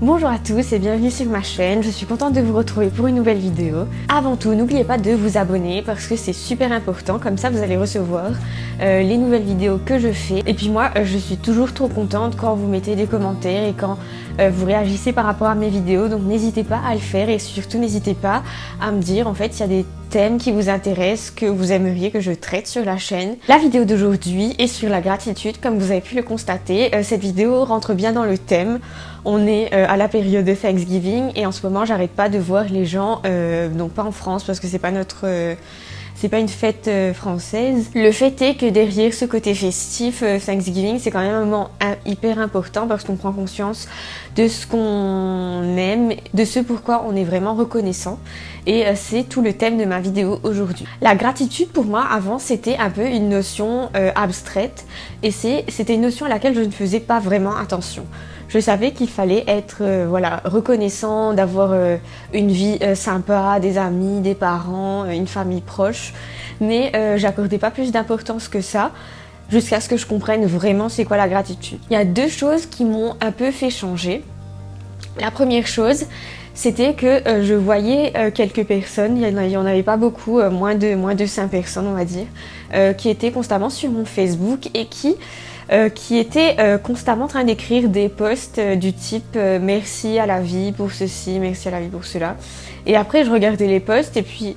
Bonjour à tous et bienvenue sur ma chaîne, je suis contente de vous retrouver pour une nouvelle vidéo. Avant tout, n'oubliez pas de vous abonner parce que c'est super important, comme ça vous allez recevoir les nouvelles vidéos que je fais. Et puis moi, je suis toujours trop contente quand vous mettez des commentaires et quand vous réagissez par rapport à mes vidéos, donc n'hésitez pas à le faire et surtout n'hésitez pas à me dire en fait s'il y a des thèmes qui vous intéressent, que vous aimeriez que je traite sur la chaîne. La vidéo d'aujourd'hui est sur la gratitude, comme vous avez pu le constater. Cette vidéo rentre bien dans le thème. On est à la période de Thanksgiving et en ce moment j'arrête pas de voir les gens, donc pas en France parce que c'est pas une fête française. Le fait est que derrière ce côté festif, Thanksgiving, c'est quand même un moment hyper important parce qu'on prend conscience de ce qu'on aime, de ce pourquoi on est vraiment reconnaissant. Et c'est tout le thème de ma vidéo aujourd'hui. La gratitude pour moi avant c'était un peu une notion abstraite et c'était une notion à laquelle je ne faisais pas vraiment attention. Je savais qu'il fallait être reconnaissant, d'avoir une vie sympa, des amis, des parents, une famille proche, mais j'accordais pas plus d'importance que ça jusqu'à ce que je comprenne vraiment c'est quoi la gratitude. Il y a deux choses qui m'ont un peu fait changer. La première chose, c'était que je voyais quelques personnes, il y en avait pas beaucoup, moins de 5 personnes on va dire, qui étaient constamment sur mon Facebook et qui étaient constamment en train d'écrire des posts du type merci à la vie pour ceci, merci à la vie pour cela. Et après je regardais les posts et puis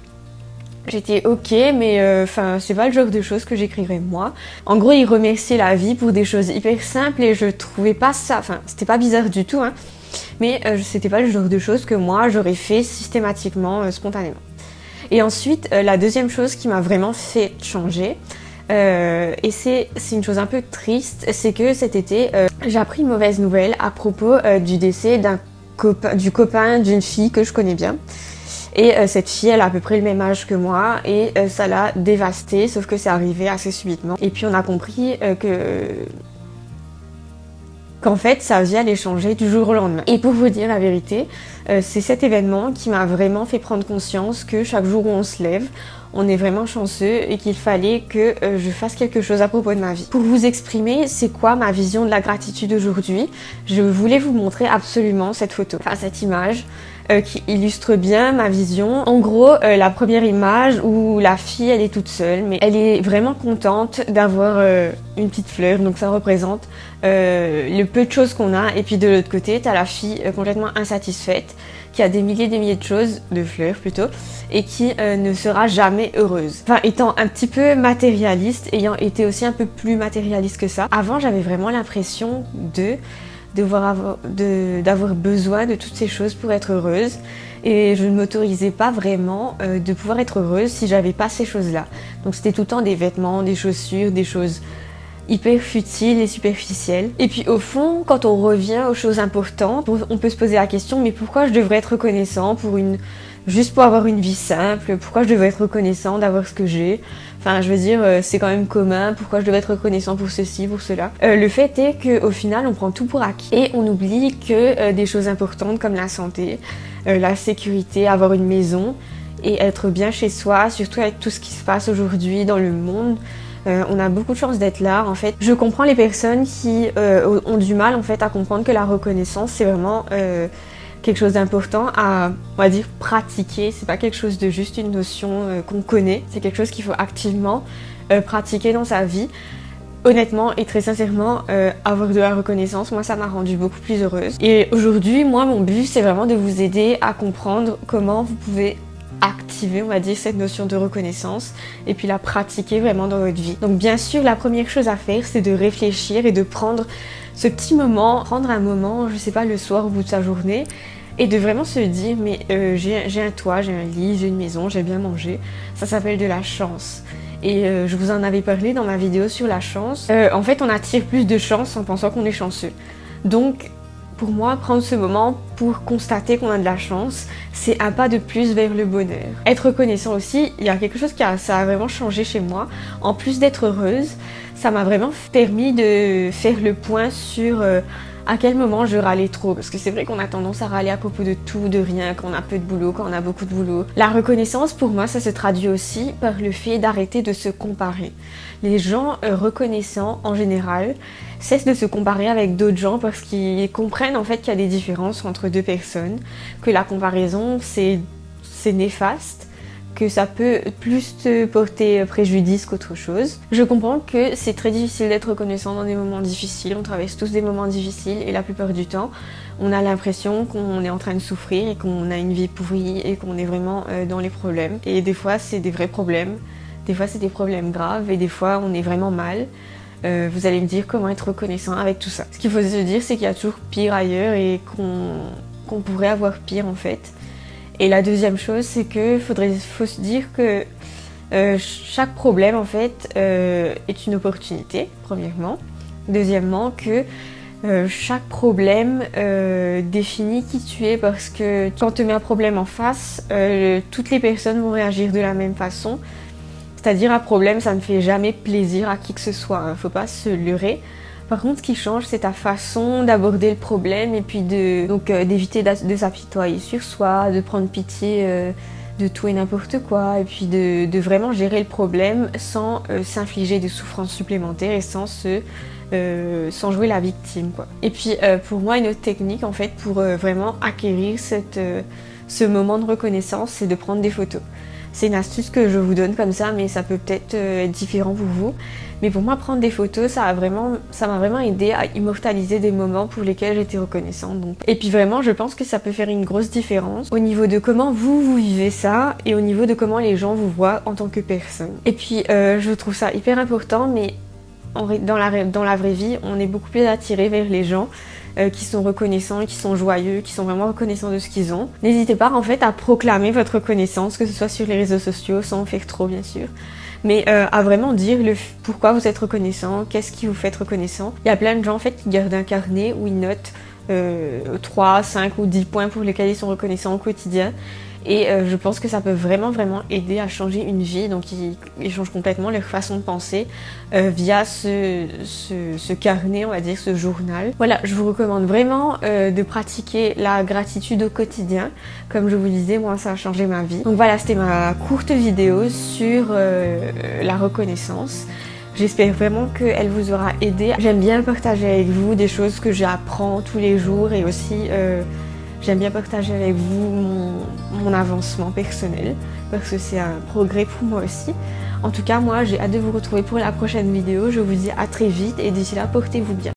j'étais ok, mais c'est pas le genre de choses que j'écrirais moi. En gros, ils remerciaient la vie pour des choses hyper simples et je trouvais pas ça, c'était pas bizarre du tout, hein, mais c'était pas le genre de choses que moi j'aurais fait systématiquement, spontanément. Et ensuite, la deuxième chose qui m'a vraiment fait changer, et c'est une chose un peu triste, c'est que cet été, j'ai appris une mauvaise nouvelle à propos du décès du copain d'une fille que je connais bien. Et cette fille, elle a à peu près le même âge que moi et ça l'a dévastée, sauf que c'est arrivé assez subitement. Et puis on a compris qu'en fait sa vie allait changer du jour au lendemain. Et pour vous dire la vérité, c'est cet événement qui m'a vraiment fait prendre conscience que chaque jour où on se lève, on est vraiment chanceux et qu'il fallait que je fasse quelque chose à propos de ma vie. Pour vous exprimer c'est quoi ma vision de la gratitude aujourd'hui, je voulais vous montrer absolument cette photo, cette image qui illustre bien ma vision. En gros, la première image où la fille elle est toute seule, mais elle est vraiment contente d'avoir une petite fleur, donc ça représente le peu de choses qu'on a. Et puis de l'autre côté, t'as la fille complètement insatisfaite, qui a des milliers de choses, de fleurs plutôt, et qui ne sera jamais heureuse. Étant un petit peu matérialiste, ayant été aussi un peu plus matérialiste que ça, avant j'avais vraiment l'impression d'avoir besoin de toutes ces choses pour être heureuse et je ne m'autorisais pas vraiment de pouvoir être heureuse si j'avais pas ces choses-là. Donc c'était tout le temps des vêtements, des chaussures, des choses hyper futiles et superficielles. Et puis au fond, quand on revient aux choses importantes, on peut se poser la question mais pourquoi je devrais être reconnaissant juste pour avoir une vie simple, pourquoi je devrais être reconnaissant d'avoir ce que j'ai? Je veux dire, c'est quand même commun, pourquoi je devrais être reconnaissant pour ceci, pour cela? Le fait est qu'au final, on prend tout pour acquis et on oublie que des choses importantes comme la santé, la sécurité, avoir une maison et être bien chez soi, surtout avec tout ce qui se passe aujourd'hui dans le monde, on a beaucoup de chance d'être là en fait. Je comprends les personnes qui ont du mal en fait à comprendre que la reconnaissance c'est vraiment quelque chose d'important à, on va dire, pratiquer. C'est pas quelque chose de juste une notion qu'on connaît, c'est quelque chose qu'il faut activement pratiquer dans sa vie. Honnêtement et très sincèrement, avoir de la reconnaissance, moi ça m'a rendue beaucoup plus heureuse. Et aujourd'hui, moi mon but c'est vraiment de vous aider à comprendre comment vous pouvez activer, on va dire, cette notion de reconnaissance et puis la pratiquer vraiment dans votre vie. Donc bien sûr, la première chose à faire, c'est de réfléchir et de prendre ce petit moment, prendre un moment, je sais pas, le soir au bout de sa journée et de vraiment se dire mais j'ai un toit, j'ai un lit, j'ai une maison, j'ai bien mangé. Ça s'appelle de la chance. Et je vous en avais parlé dans ma vidéo sur la chance. En fait, on attire plus de chance en pensant qu'on est chanceux. Donc pour moi, prendre ce moment pour constater qu'on a de la chance, c'est un pas de plus vers le bonheur. Être reconnaissant aussi, il y a quelque chose ça a vraiment changé chez moi. En plus d'être heureuse, ça m'a vraiment permis de faire le point sur à quel moment je râlais trop, parce que c'est vrai qu'on a tendance à râler à propos de tout, de rien, quand on a peu de boulot, quand on a beaucoup de boulot. La reconnaissance, pour moi, ça se traduit aussi par le fait d'arrêter de se comparer. Les gens reconnaissants, en général, cessent de se comparer avec d'autres gens parce qu'ils comprennent en fait qu'il y a des différences entre deux personnes, que la comparaison c'est néfaste, que ça peut plus te porter préjudice qu'autre chose. Je comprends que c'est très difficile d'être reconnaissant dans des moments difficiles, on traverse tous des moments difficiles et la plupart du temps on a l'impression qu'on est en train de souffrir et qu'on a une vie pourrie et qu'on est vraiment dans les problèmes. Et des fois c'est des vrais problèmes, des fois c'est des problèmes graves et des fois on est vraiment mal. Vous allez me dire comment être reconnaissant avec tout ça. Ce qu'il faut se dire c'est qu'il y a toujours pire ailleurs et qu'on pourrait avoir pire en fait. Et la deuxième chose, c'est qu'il faut se dire que chaque problème, en fait, est une opportunité, premièrement. Deuxièmement, que chaque problème définit qui tu es, parce que quand tu mets un problème en face, toutes les personnes vont réagir de la même façon. C'est-à-dire, un problème, ça ne fait jamais plaisir à qui que ce soit, hein. Faut pas se leurrer. Par contre, ce qui change, c'est ta façon d'aborder le problème et puis d'éviter de s'apitoyer sur soi, de prendre pitié de tout et n'importe quoi, et puis de vraiment gérer le problème sans s'infliger de souffrances supplémentaires et sans jouer la victime, quoi. Et puis, pour moi, une autre technique, en fait, pour vraiment acquérir ce moment de reconnaissance, c'est de prendre des photos. C'est une astuce que je vous donne comme ça, mais ça peut peut-être être différent pour vous. Mais pour moi, prendre des photos, ça m'a vraiment aidé à immortaliser des moments pour lesquels j'étais reconnaissante. Donc. Et puis vraiment, je pense que ça peut faire une grosse différence au niveau de comment vous vivez ça et au niveau de comment les gens vous voient en tant que personne. Et puis, je trouve ça hyper important, mais dans la vraie vie, on est beaucoup plus attiré vers les gens qui sont reconnaissants, qui sont joyeux, qui sont vraiment reconnaissants de ce qu'ils ont. N'hésitez pas en fait à proclamer votre reconnaissance, que ce soit sur les réseaux sociaux, sans en faire trop bien sûr, mais à vraiment dire pourquoi vous êtes reconnaissant, qu'est-ce qui vous fait reconnaissant. Il y a plein de gens en fait qui gardent un carnet où ils notent 3, 5 ou 10 points pour lesquels ils sont reconnaissants au quotidien. Et je pense que ça peut vraiment aider à changer une vie, donc ils changent complètement leur façon de penser via ce carnet, on va dire, ce journal. Voilà, je vous recommande vraiment de pratiquer la gratitude au quotidien. Comme je vous disais, moi ça a changé ma vie. Donc voilà, c'était ma courte vidéo sur la reconnaissance. J'espère vraiment qu'elle vous aura aidé. J'aime bien partager avec vous des choses que j'apprends tous les jours et aussi j'aime bien partager avec vous mon avancement personnel parce que c'est un progrès pour moi aussi. En tout cas, moi j'ai hâte de vous retrouver pour la prochaine vidéo. Je vous dis à très vite et d'ici là, portez-vous bien.